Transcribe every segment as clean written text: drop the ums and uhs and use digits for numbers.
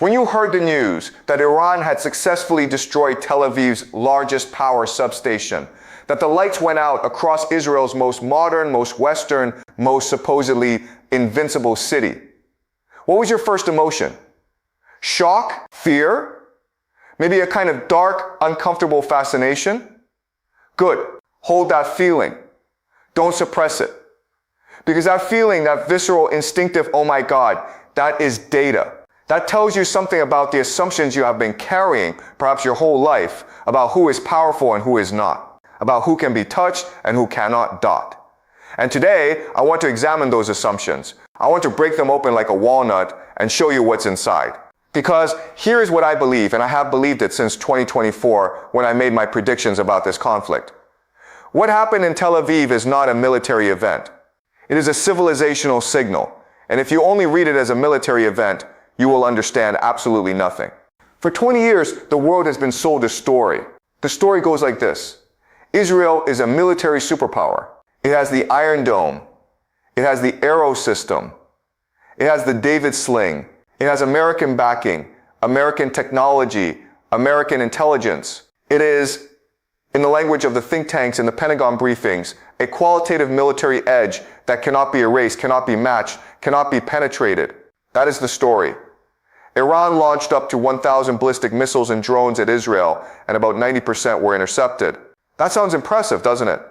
When you heard the news that Iran had successfully destroyed Tel Aviv's largest power substation, that the lights went out across Israel's most modern, most Western, most supposedly invincible city, what was your first emotion? Shock? Fear? Maybe a kind of dark, uncomfortable fascination? Good. Hold that feeling. Don't suppress it. Because that feeling, that visceral, instinctive, oh my God, that is data. That tells you something about the assumptions you have been carrying, perhaps your whole life, about who is powerful and who is not, about who can be touched and who cannot dot. And today, I want to examine those assumptions. I want to break them open like a walnut and show you what's inside. Because here is what I believe, and I have believed it since 2024 when I made my predictions about this conflict. What happened in Tel Aviv is not a military event. It is a civilizational signal. And if you only read it as a military event, you will understand absolutely nothing. For 20 years, the world has been sold a story. The story goes like this. Israel is a military superpower. It has the Iron Dome. It has the arose system. It has the David sling. It has American backing, American technology, American intelligence. It is, in the language of the think tanks and the Pentagon briefings, a qualitative military edge that cannot be erased, cannot be matched, cannot be penetrated. That is the story. Iran launched up to 1,000 ballistic missiles and drones at Israel, and about 90% were intercepted. That sounds impressive, doesn't it?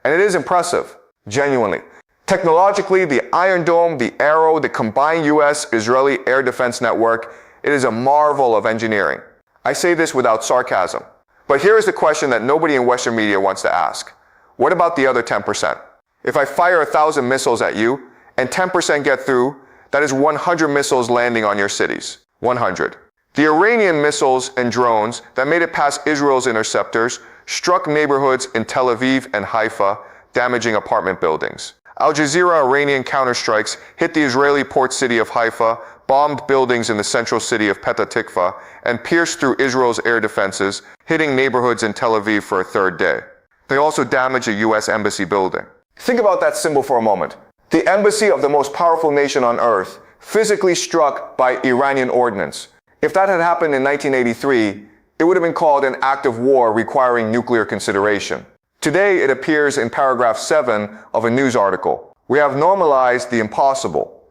And it is impressive, genuinely. Technologically, the Iron Dome, the Arrow, the combined US-Israeli air defense network, it is a marvel of engineering. I say this without sarcasm. But here is the question that nobody in Western media wants to ask. What about the other 10%? If I fire 1,000 missiles at you, and 10% get through, that is 100 missiles landing on your cities. 100. The Iranian missiles and drones that made it past Israel's interceptors struck neighborhoods in Tel Aviv and Haifa, damaging apartment buildings. Al Jazeera Iranian counterstrikes hit the Israeli port city of Haifa, bombed buildings in the central city of Petah Tikva, and pierced through Israel's air defenses, hitting neighborhoods in Tel Aviv for a third day. They also damaged a US embassy building. Think about that symbol for a moment. The embassy of the most powerful nation on earth, physically struck by Iranian ordnance. If that had happened in 1983, it would have been called an act of war requiring nuclear consideration. Today, it appears in paragraph 7 of a news article. We have normalized the impossible.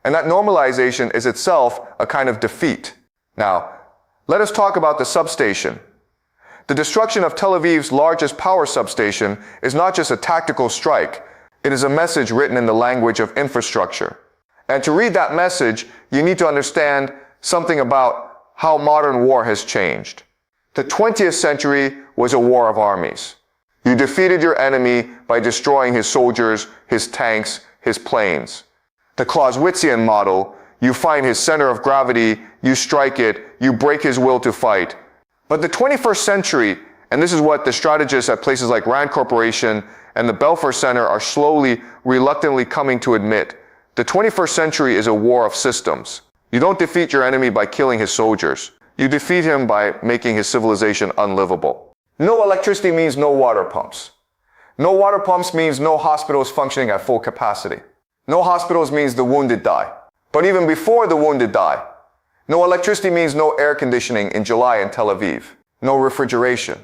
And that normalization is itself a kind of defeat. Now, let us talk about the substation. The destruction of Tel Aviv's largest power substation is not just a tactical strike. It is a message written in the language of infrastructure. And to read that message, you need to understand something about how modern war has changed. The 20th century was a war of armies. You defeated your enemy by destroying his soldiers, his tanks, his planes. The Clausewitzian model, you find his center of gravity, you strike it, you break his will to fight. But the 21st century, and this is what the strategists at places like Rand Corporation and the Belfer Center are slowly, reluctantly coming to admit, the 21st century is a war of systems. You don't defeat your enemy by killing his soldiers. You defeat him by making his civilization unlivable. No electricity means no water pumps. No water pumps means no hospitals functioning at full capacity. No hospitals means the wounded die. But even before the wounded die, no electricity means no air conditioning in July in Tel Aviv. No refrigeration.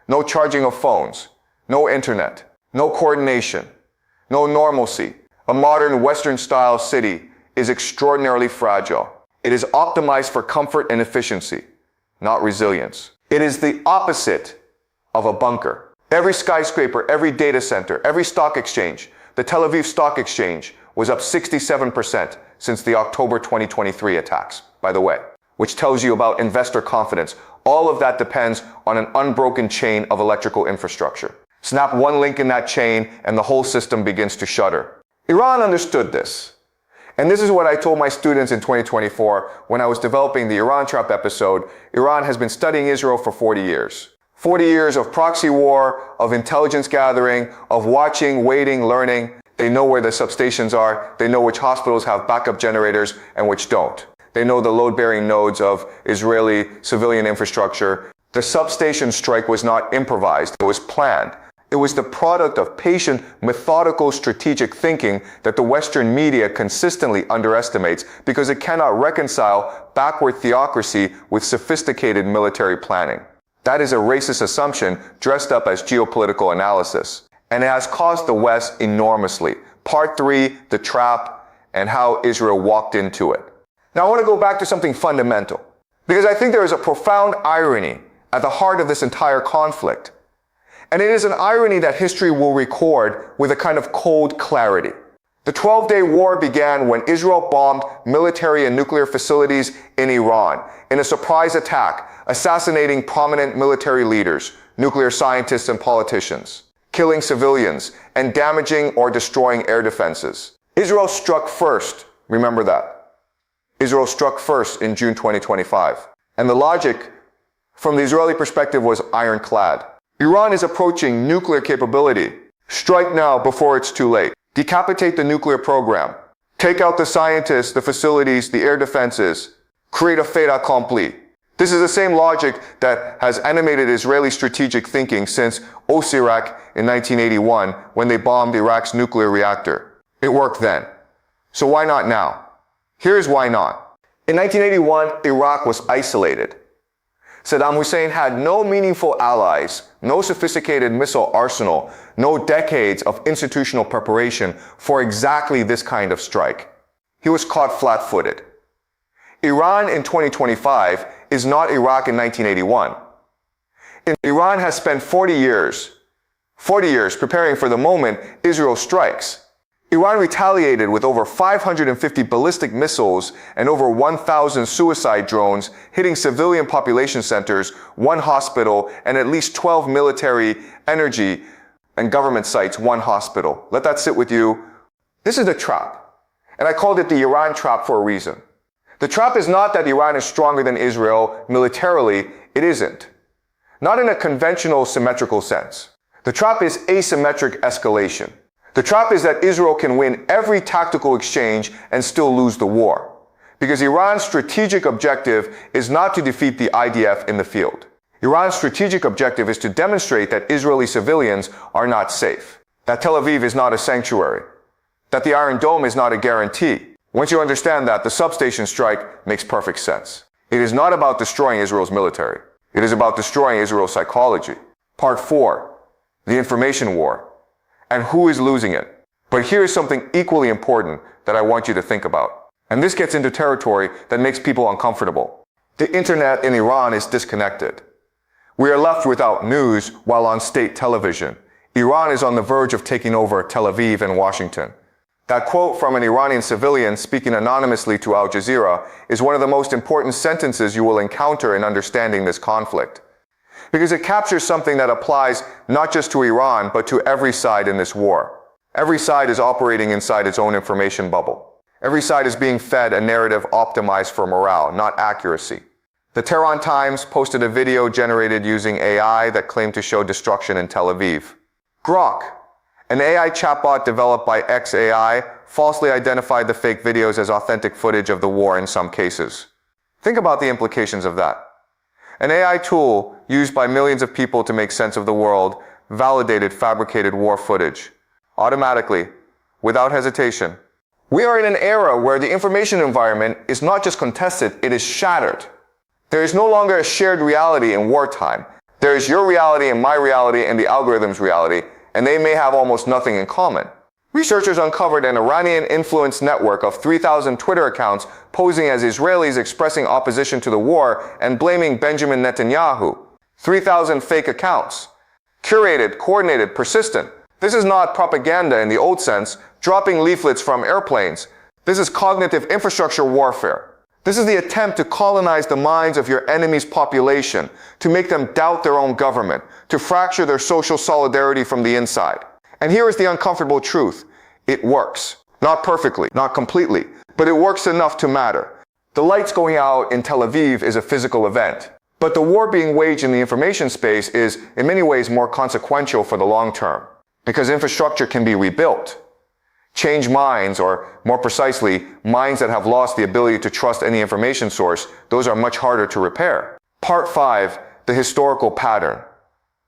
No charging of phones. No internet. No coordination. No normalcy. A modern Western-style city is extraordinarily fragile. It is optimized for comfort and efficiency, not resilience. It is the opposite of a bunker. Every skyscraper, every data center, every stock exchange, the Tel Aviv Stock Exchange was up 67% since the October 2023 attacks, by the way, which tells you about investor confidence. All of that depends on an unbroken chain of electrical infrastructure. Snap one link in that chain and the whole system begins to shudder. Iran understood this. And this is what I told my students in 2024 when I was developing the Iran Trap episode. Iran has been studying Israel for 40 years. 40 years of proxy war, of intelligence gathering, of watching, waiting, learning. They know where the substations are. They know which hospitals have backup generators and which don't. They know the load-bearing nodes of Israeli civilian infrastructure. The substation strike was not improvised. It was planned. It was the product of patient, methodical, strategic thinking that the Western media consistently underestimates because it cannot reconcile backward theocracy with sophisticated military planning. That is a racist assumption dressed up as geopolitical analysis, and it has cost the West enormously. Part 3, the trap, and how Israel walked into it. Now I want to go back to something fundamental, because I think there is a profound irony at the heart of this entire conflict. And it is an irony that history will record with a kind of cold clarity. The 12-day war began when Israel bombed military and nuclear facilities in Iran in a surprise attack, assassinating prominent military leaders, nuclear scientists and politicians, killing civilians, and damaging or destroying air defenses. Israel struck first, remember that. Israel struck first in June 2025. And the logic from the Israeli perspective was ironclad. Iran is approaching nuclear capability. Strike now before it's too late. Decapitate the nuclear program. Take out the scientists, the facilities, the air defenses. Create a fait accompli. This is the same logic that has animated Israeli strategic thinking since Osirak in 1981 when they bombed Iraq's nuclear reactor. It worked then. So why not now? Here's why not. In 1981, Iraq was isolated. Saddam Hussein had no meaningful allies, no sophisticated missile arsenal, no decades of institutional preparation for exactly this kind of strike. He was caught flat-footed. Iran in 2025 is not Iraq in 1981. Iran has spent 40 years preparing for the moment Israel strikes. Iran retaliated with over 550 ballistic missiles and over 1,000 suicide drones hitting civilian population centers, one hospital, and at least 12 military, energy, and government sites, one hospital. Let that sit with you. This is the trap. And I called it the Iran trap for a reason. The trap is not that Iran is stronger than Israel militarily. It isn't. Not in a conventional symmetrical sense. The trap is asymmetric escalation. The trap is that Israel can win every tactical exchange and still lose the war. Because Iran's strategic objective is not to defeat the IDF in the field. Iran's strategic objective is to demonstrate that Israeli civilians are not safe. That Tel Aviv is not a sanctuary. That the Iron Dome is not a guarantee. Once you understand that, the Substation strike makes perfect sense. It is not about destroying Israel's military. It is about destroying Israel's psychology. Part 4, the information war. And who is losing it? But here is something equally important that I want you to think about. And this gets into territory that makes people uncomfortable. The internet in Iran is disconnected. We are left without news while on state television. Iran is on the verge of taking over Tel Aviv and Washington. That quote from an Iranian civilian speaking anonymously to Al Jazeera is one of the most important sentences you will encounter in understanding this conflict. Because it captures something that applies not just to Iran, but to every side in this war. Every side is operating inside its own information bubble. Every side is being fed a narrative optimized for morale, not accuracy. The Tehran Times posted a video generated using AI that claimed to show destruction in Tel Aviv. Grok, an AI chatbot developed by XAI, falsely identified the fake videos as authentic footage of the war in some cases. Think about the implications of that. An AI tool used by millions of people to make sense of the world validated fabricated war footage. Automatically, without hesitation. We are in an era where the information environment is not just contested, it is shattered. There is no longer a shared reality in wartime. There is your reality and my reality and the algorithm's reality, and they may have almost nothing in common. Researchers uncovered an Iranian-influenced network of 3,000 Twitter accounts posing as Israelis expressing opposition to the war and blaming Benjamin Netanyahu. 3,000 fake accounts. Curated, coordinated, persistent. This is not propaganda in the old sense, dropping leaflets from airplanes. This is cognitive infrastructure warfare. This is the attempt to colonize the minds of your enemy's population, to make them doubt their own government, to fracture their social solidarity from the inside. And here is the uncomfortable truth. It works. Not perfectly, not completely, but it works enough to matter. The lights going out in Tel Aviv is a physical event. But the war being waged in the information space is, in many ways, more consequential for the long term. Because infrastructure can be rebuilt. Change minds, or more precisely, minds that have lost the ability to trust any information source, those are much harder to repair. Part 5, the historical pattern.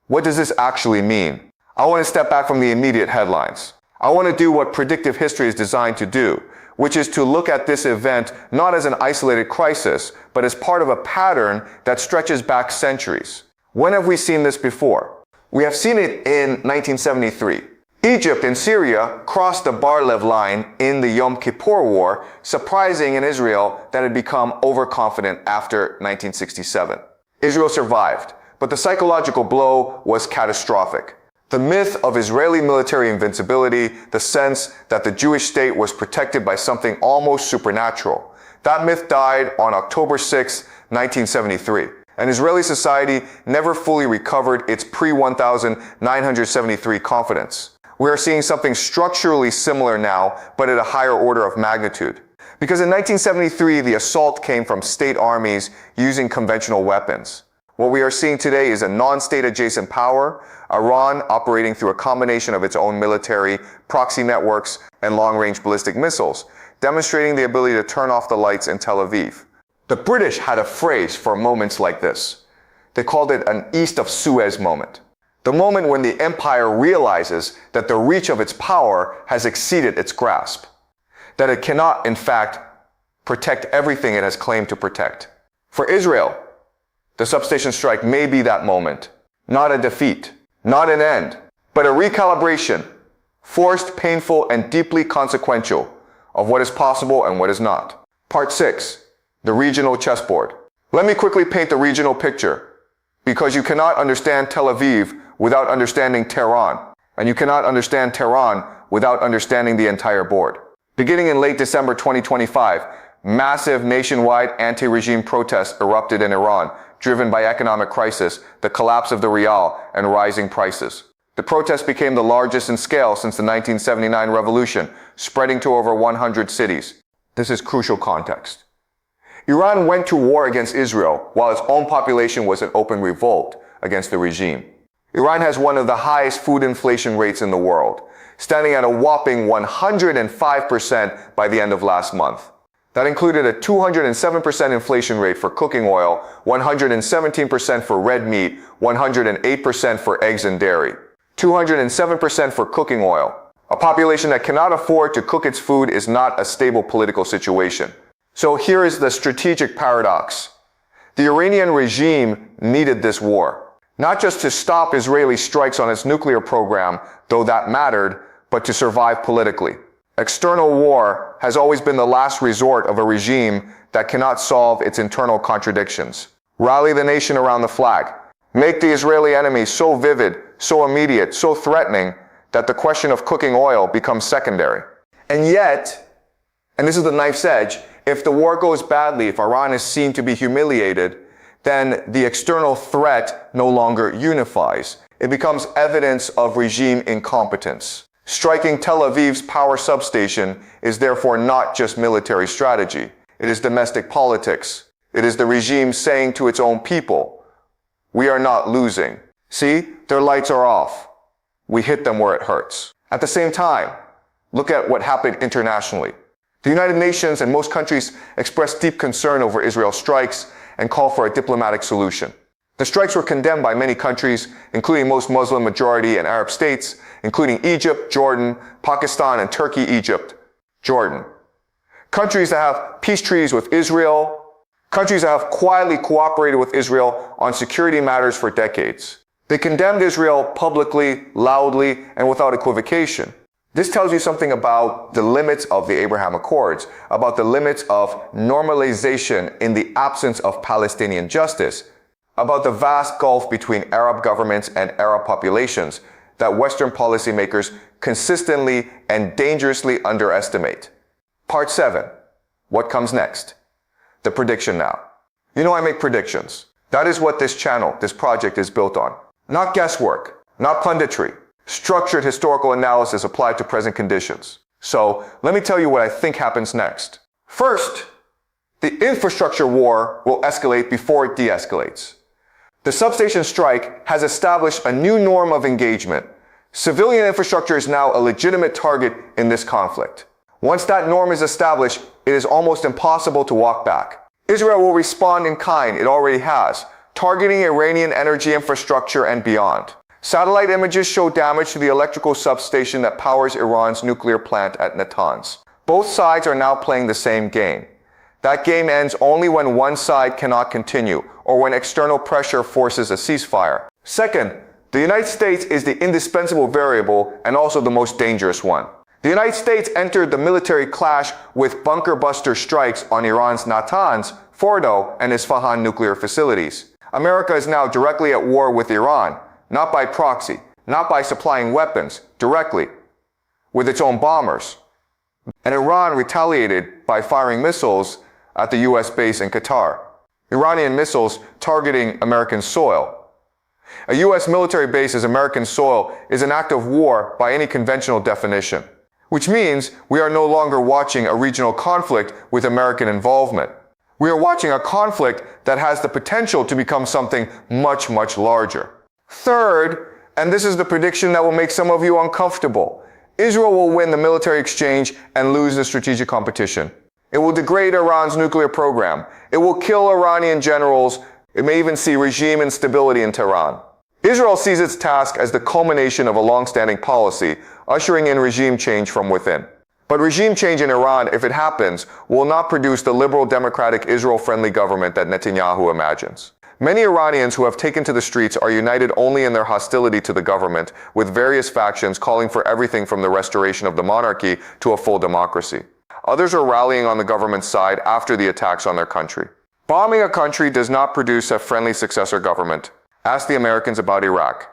What does this actually mean? I want to step back from the immediate headlines. I want to do what predictive history is designed to do, which is to look at this event not as an isolated crisis, but as part of a pattern that stretches back centuries. When have we seen this before? We have seen it in 1973. Egypt and Syria crossed the Bar-Lev line in the Yom Kippur War, surprising in Israel that had become overconfident after 1967. Israel survived, but the psychological blow was catastrophic. The myth of Israeli military invincibility, the sense that the Jewish state was protected by something almost supernatural, that myth died on October 6, 1973, and Israeli society never fully recovered its pre-1973 confidence. We are seeing something structurally similar now, but at a higher order of magnitude. Because in 1973, the assault came from state armies using conventional weapons. What we are seeing today is a non-state adjacent power, Iran operating through a combination of its own military, proxy networks, and long-range ballistic missiles, demonstrating the ability to turn off the lights in Tel Aviv. The British had a phrase for moments like this. They called it an East of Suez moment. The moment when the empire realizes that the reach of its power has exceeded its grasp. That it cannot, in fact, protect everything it has claimed to protect. For Israel, the substation strike may be that moment. Not a defeat, not an end, but a recalibration, forced, painful, and deeply consequential of what is possible and what is not. Part 6, the regional chessboard. Let me quickly paint the regional picture, because you cannot understand Tel Aviv without understanding Tehran, and you cannot understand Tehran without understanding the entire board. Beginning in late December 2025, massive nationwide anti-regime protests erupted in Iran, driven by economic crisis, the collapse of the rial, and rising prices. The protests became the largest in scale since the 1979 revolution, spreading to over 100 cities. This is crucial context. Iran went to war against Israel while its own population was in open revolt against the regime. Iran has one of the highest food inflation rates in the world, standing at a whopping 105% by the end of last month. That included a 207% inflation rate for cooking oil, 117% for red meat, 108% for eggs and dairy. 207% for cooking oil. A population that cannot afford to cook its food is not a stable political situation. So here is the strategic paradox. The Iranian regime needed this war. Not just to stop Israeli strikes on its nuclear program, though that mattered, but to survive politically. External war has always been the last resort of a regime that cannot solve its internal contradictions. Rally the nation around the flag. Make the Israeli enemy so vivid, so immediate, so threatening that the question of cooking oil becomes secondary. And yet, and this is the knife's edge, if the war goes badly, if Iran is seen to be humiliated, then the external threat no longer unifies. It becomes evidence of regime incompetence. Striking Tel Aviv's power substation is therefore not just military strategy. It is domestic politics. It is the regime saying to its own people, we are not losing. See, their lights are off. We hit them where it hurts. At the same time, look at what happened internationally. The United Nations and most countries expressed deep concern over Israel's strikes and call for a diplomatic solution. The strikes were condemned by many countries, including most Muslim majority and Arab states, including Egypt, Jordan, Pakistan, and Turkey, Egypt, Jordan. Countries that have peace treaties with Israel, countries that have quietly cooperated with Israel on security matters for decades. They condemned Israel publicly, loudly, and without equivocation. This tells you something about the limits of the Abraham Accords, about the limits of normalization in the absence of Palestinian justice, about the vast gulf between Arab governments and Arab populations that Western policymakers consistently and dangerously underestimate. Part 7. What comes next? The prediction now. You know I make predictions. That is what this channel, this project is built on. Not guesswork, not punditry. Structured historical analysis applied to present conditions. So, let me tell you what I think happens next. First, the infrastructure war will escalate before it de-escalates. The substation strike has established a new norm of engagement. Civilian infrastructure is now a legitimate target in this conflict. Once that norm is established, it is almost impossible to walk back. Israel will respond in kind, it already has, targeting Iranian energy infrastructure and beyond. Satellite images show damage to the electrical substation that powers Iran's nuclear plant at Natanz. Both sides are now playing the same game. That game ends only when one side cannot continue, or when external pressure forces a ceasefire. Second, the United States is the indispensable variable and also the most dangerous one. The United States entered the military clash with bunker buster strikes on Iran's Natanz, Fordo, and Isfahan nuclear facilities. America is now directly at war with Iran, not by proxy, not by supplying weapons, directly, with its own bombers. And Iran retaliated by firing missiles at the US base in Qatar. Iranian missiles targeting American soil. A US military base as American soil is an act of war by any conventional definition, which means we are no longer watching a regional conflict with American involvement. We are watching a conflict that has the potential to become something much, much larger. Third, and this is the prediction that will make some of you uncomfortable, Israel will win the military exchange and lose the strategic competition. It will degrade Iran's nuclear program. It will kill Iranian generals. It may even see regime instability in Tehran. Israel sees its task as the culmination of a long-standing policy, ushering in regime change from within. But regime change in Iran, if it happens, will not produce the liberal, democratic, Israel-friendly government that Netanyahu imagines. Many Iranians who have taken to the streets are united only in their hostility to the government, with various factions calling for everything from the restoration of the monarchy to a full democracy. Others are rallying on the government's side after the attacks on their country. Bombing a country does not produce a friendly successor government. Ask the Americans about Iraq.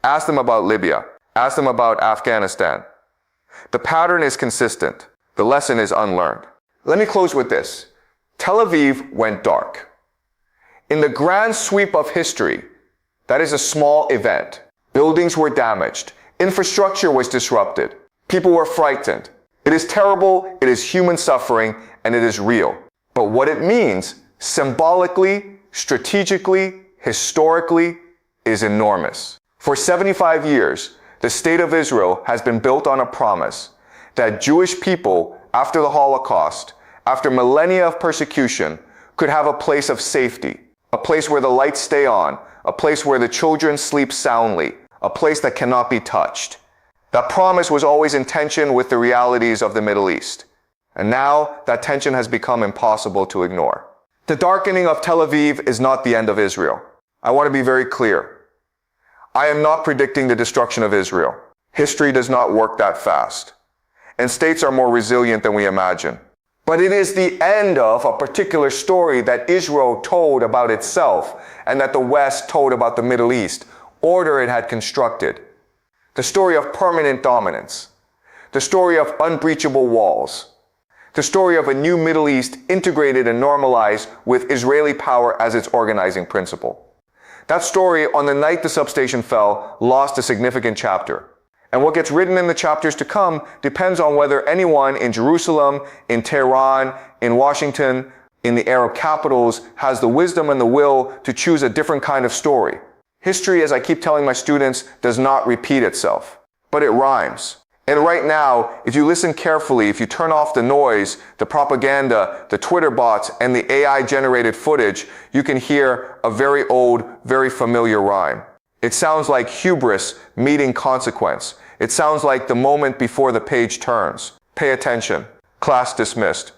Ask them about Libya. Ask them about Afghanistan. The pattern is consistent. The lesson is unlearned. Let me close with this. Tel Aviv went dark. In the grand sweep of history, that is a small event. Buildings were damaged. Infrastructure was disrupted. People were frightened. It is terrible, it is human suffering, and it is real. But what it means, symbolically, strategically, historically, is enormous. For 75 years, the State of Israel has been built on a promise that Jewish people, after the Holocaust, after millennia of persecution, could have a place of safety, a place where the lights stay on, a place where the children sleep soundly, a place that cannot be touched. That promise was always in tension with the realities of the Middle East. And now that tension has become impossible to ignore. The darkening of Tel Aviv is not the end of Israel. I want to be very clear. I am not predicting the destruction of Israel. History does not work that fast. And states are more resilient than we imagine. But it is the end of a particular story that Israel told about itself and that the West told about the Middle East, order it had constructed. The story of permanent dominance. The story of unbreachable walls. The story of a new Middle East integrated and normalized with Israeli power as its organizing principle. That story, on the night the substation fell, lost a significant chapter. And what gets written in the chapters to come depends on whether anyone in Jerusalem, in Tehran, in Washington, in the Arab capitals has the wisdom and the will to choose a different kind of story. History, as I keep telling my students, does not repeat itself, but it rhymes. And right now, if you listen carefully, if you turn off the noise, the propaganda, the Twitter bots, and the AI-generated footage, you can hear a very old, very familiar rhyme. It sounds like hubris meeting consequence. It sounds like the moment before the page turns. Pay attention. Class dismissed.